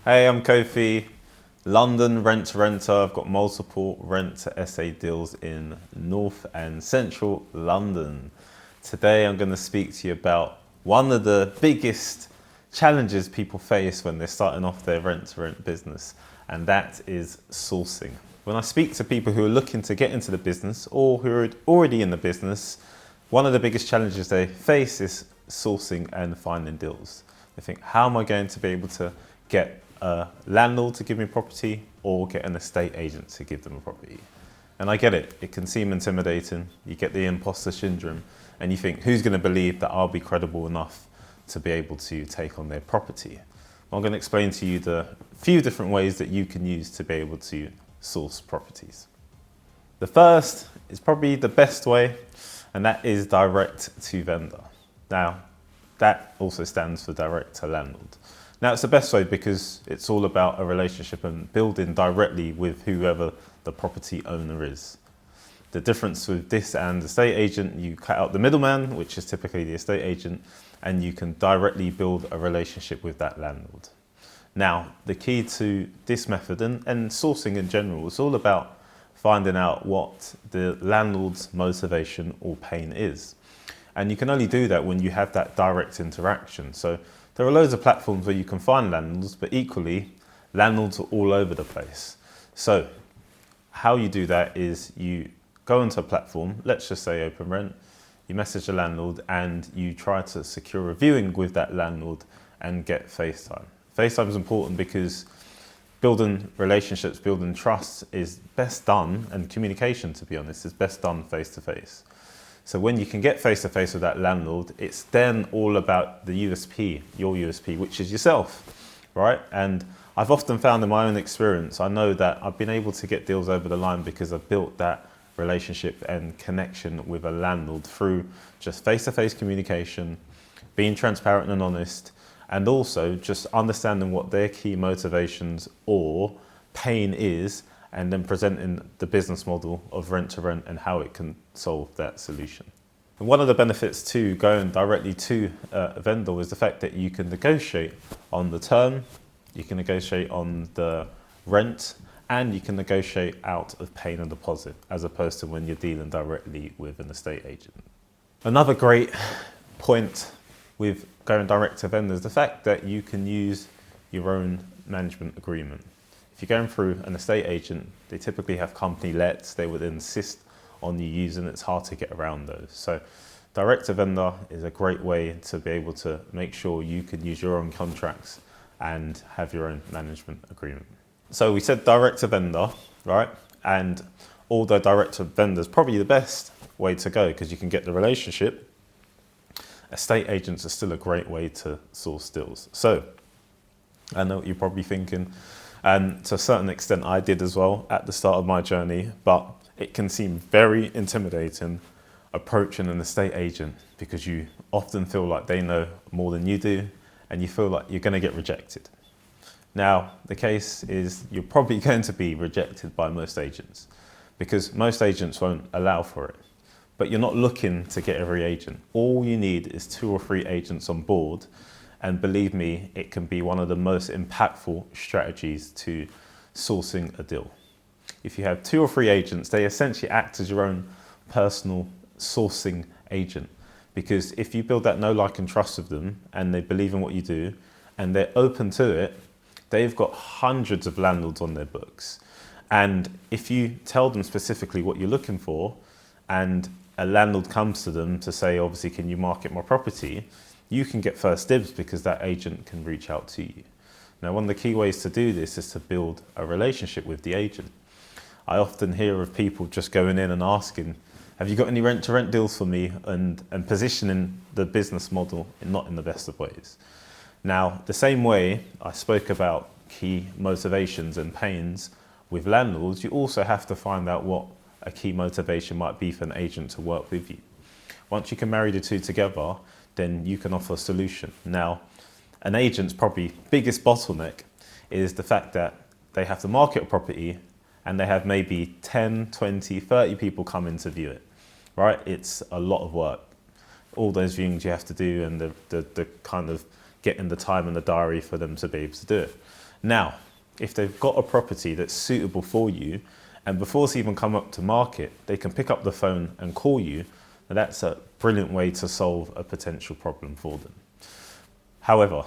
Hey, I'm Kofi, London rent to renter. I've got multiple rent to SA deals in North and Central London. Today I'm going to speak to you about one of the biggest challenges people face when they're starting off their rent to rent business, and that is sourcing. When I speak to people who are looking to get into the business or who are already in the business, one of the biggest challenges they face is sourcing and finding deals. They think, how am I going to be able to get a landlord to give me property or get an estate agent to give them a property? And I get it, it can seem intimidating. You get the imposter syndrome and you think, who's going to believe that I'll be credible enough to be able to take on their property? I'm going to explain to you the few different ways that you can use to be able to source properties. The first is probably the best way, and that is direct to vendor. Now, that also stands for direct to landlord. Now, it's the best way because it's all about a relationship and building directly with whoever the property owner is. The difference with this and estate agent, you cut out the middleman, which is typically the estate agent, and you can directly build a relationship with that landlord. Now, the key to this method and sourcing in general is all about finding out what the landlord's motivation or pain is. And you can only do that when you have that direct interaction. So there are loads of platforms where you can find landlords, but equally, landlords are all over the place. So how you do that is you go into a platform, let's just say Open Rent, you message the landlord and you try to secure a viewing with that landlord and get FaceTime. FaceTime is important because building relationships, building trust is best done, and communication, to be honest, is best done face to face. So when you can get face to face with that landlord, it's then all about the USP, your USP, which is yourself, right? And I've often found in my own experience, I know that I've been able to get deals over the line because I've built that relationship and connection with a landlord through just face-to-face communication, being transparent and honest, and also just understanding what their key motivations or pain is, and then presenting the business model of rent to rent and how it can solve that solution. And one of the benefits to going directly to a vendor is the fact that you can negotiate on the term, you can negotiate on the rent, and you can negotiate out of paying a deposit, as opposed to when you're dealing directly with an estate agent. Another great point with going direct to vendors is the fact that you can use your own management agreement. If you're going through an estate agent, they typically have company lets, they would insist on you using it. It's hard to get around those. So direct to vendor is a great way to be able to make sure you can use your own contracts and have your own management agreement. So we said direct to vendor, right? And although direct to vendor is probably the best way to go because you can get the relationship, estate agents are still a great way to source deals. So I know what you're probably thinking, and to a certain extent I did as well at the start of my journey, but it can seem very intimidating approaching an estate agent because you often feel like they know more than you do and you feel like you're going to get rejected. Now, the case is you're probably going to be rejected by most agents because most agents won't allow for it. But you're not looking to get every agent. All you need is 2 or 3 agents on board. And believe me, it can be one of the most impactful strategies to sourcing a deal. If you have 2 or 3 agents, they essentially act as your own personal sourcing agent. Because if you build that know, like, and trust with them, and they believe in what you do, and they're open to it, they've got hundreds of landlords on their books. And if you tell them specifically what you're looking for, and a landlord comes to them to say, obviously, can you market my property? You can get first dibs because that agent can reach out to you. Now, one of the key ways to do this is to build a relationship with the agent. I often hear of people just going in and asking, have you got any rent to rent deals for me? And positioning the business model not in the best of ways. Now, the same way I spoke about key motivations and pains with landlords, you also have to find out what a key motivation might be for an agent to work with you. Once you can marry the two together, then you can offer a solution. Now, an agent's probably biggest bottleneck is the fact that they have to market a property and they have maybe 10, 20, 30 people come in to view it, right? It's a lot of work. All those viewings you have to do and the kind of getting the time in the diary for them to be able to do it. Now, if they've got a property that's suitable for you, and before it's even come up to market, they can pick up the phone and call you, and that's a brilliant way to solve a potential problem for them. However,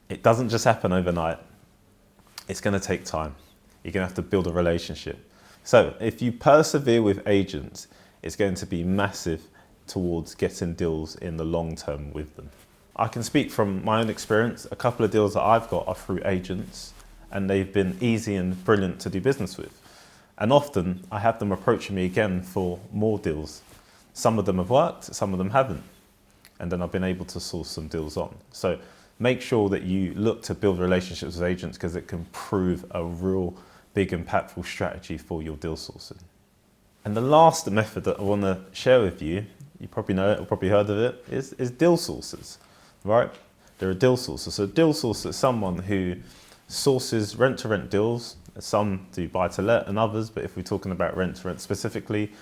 it doesn't just happen overnight. It's going to take time. You're going to have to build a relationship. So if you persevere with agents, it's going to be massive towards getting deals in the long term with them. I can speak from my own experience. A couple of deals that I've got are through agents, and they've been easy and brilliant to do business with. And often I have them approaching me again for more deals. Some of them have worked, some of them haven't. And then I've been able to source some deals on. So make sure that you look to build relationships with agents, because it can prove a real big impactful strategy for your deal sourcing. And the last method that I want to share with you, you probably know it or probably heard of it, is deal sources, right? They're a deal sourcer. So a deal sourcer is someone who sources rent-to-rent deals. Some do buy-to-let and others, but if we're talking about rent-to-rent specifically,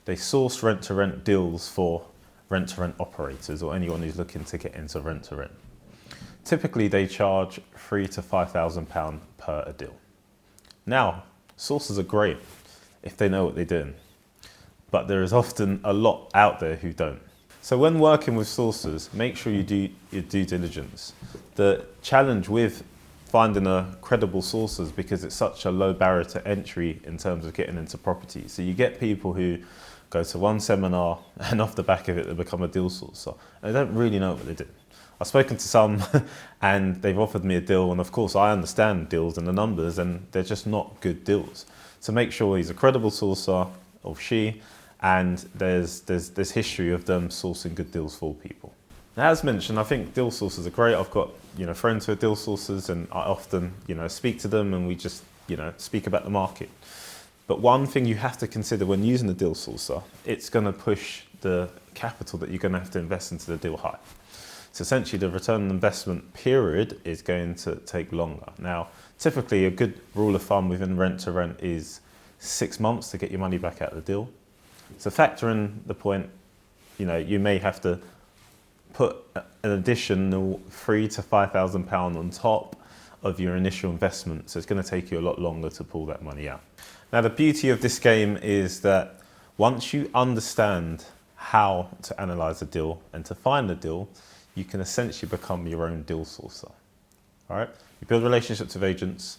they source rent-to-rent deals for rent-to-rent operators or anyone who's looking to get into rent-to-rent. Typically, they charge £3,000 to £5,000 per a deal. Now, sources are great if they know what they're doing, but there is often a lot out there who don't. So when working with sources, make sure you do your due diligence. The challenge with finding a credible sources, because it's such a low barrier to entry in terms of getting into property. So you get people who go to one seminar and off the back of it, they become a deal sourcer. And they don't really know what they do. I've spoken to some and they've offered me a deal, and of course I understand deals and the numbers, and they're just not good deals. So make sure he's a credible sourcer, or she, and there's history of them sourcing good deals for people. Now, as mentioned, I think deal sources are great. I've got friends who are deal sourcers, and I often speak to them, and we just speak about the market. But one thing you have to consider when using a deal sourcer, it's going to push the capital that you're going to have to invest into the deal high. So essentially the return on investment period is going to take longer. Now, typically a good rule of thumb within rent to rent is 6 months to get your money back out of the deal. So factor in the point, you may have to put an additional £3,000 to £5,000 on top of your initial investment. So it's going to take you a lot longer to pull that money out. Now, the beauty of this game is that once you understand how to analyze a deal and to find a deal, you can essentially become your own deal sourcer. All right? You build relationships with agents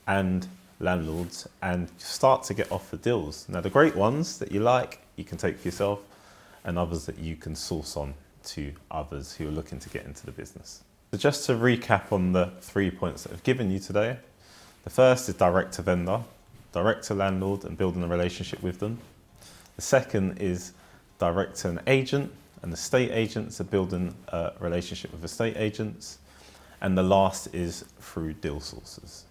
and landlords and start to get offered deals. Now, the great ones that you like, you can take for yourself, and others that you can source on to others who are looking to get into the business. So just to recap on the 3 points that I've given you today, the first is direct to vendor, direct to landlord and building a relationship with them. The second is direct to an agent, and estate agents are building a relationship with estate agents. And the last is through deal sources.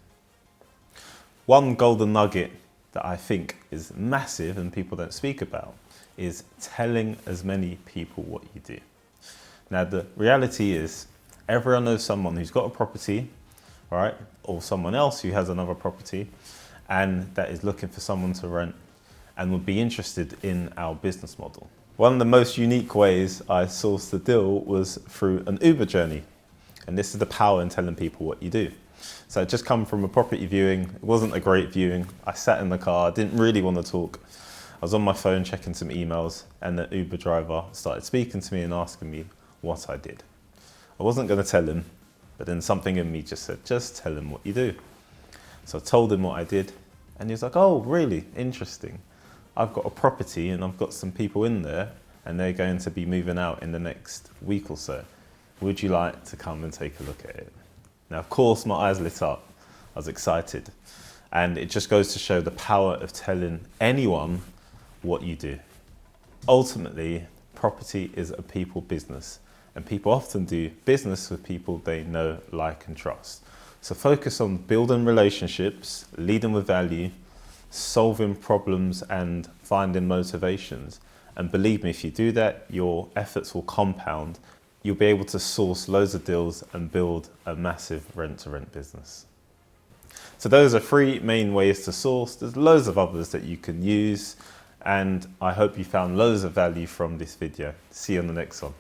One golden nugget that I think is massive and people don't speak about is telling as many people what you do. Now, the reality is everyone knows someone who's got a property, right? Or someone else who has another property and that is looking for someone to rent and would be interested in our business model. One of the most unique ways I sourced the deal was through an Uber journey. And this is the power in telling people what you do. So it just come from a property viewing. It wasn't a great viewing. I sat in the car, didn't really want to talk. I was on my phone checking some emails, and the Uber driver started speaking to me and asking me what I did. I wasn't going to tell him, but then something in me just said, just tell him what you do. So I told him what I did, and he was like, oh, really? Interesting. I've got a property and I've got some people in there and they're going to be moving out in the next week or so. Would you like to come and take a look at it? Now, of course, my eyes lit up. I was excited. And it just goes to show the power of telling anyone what you do. Ultimately, property is a people business, and people often do business with people they know, like, and trust. So focus on building relationships, leading with value, solving problems and finding motivations. And believe me, if you do that, your efforts will compound. You'll be able to source loads of deals and build a massive rent-to-rent business. So those are 3 main ways to source. There's loads of others that you can use, and I hope you found loads of value from this video. See you on the next one.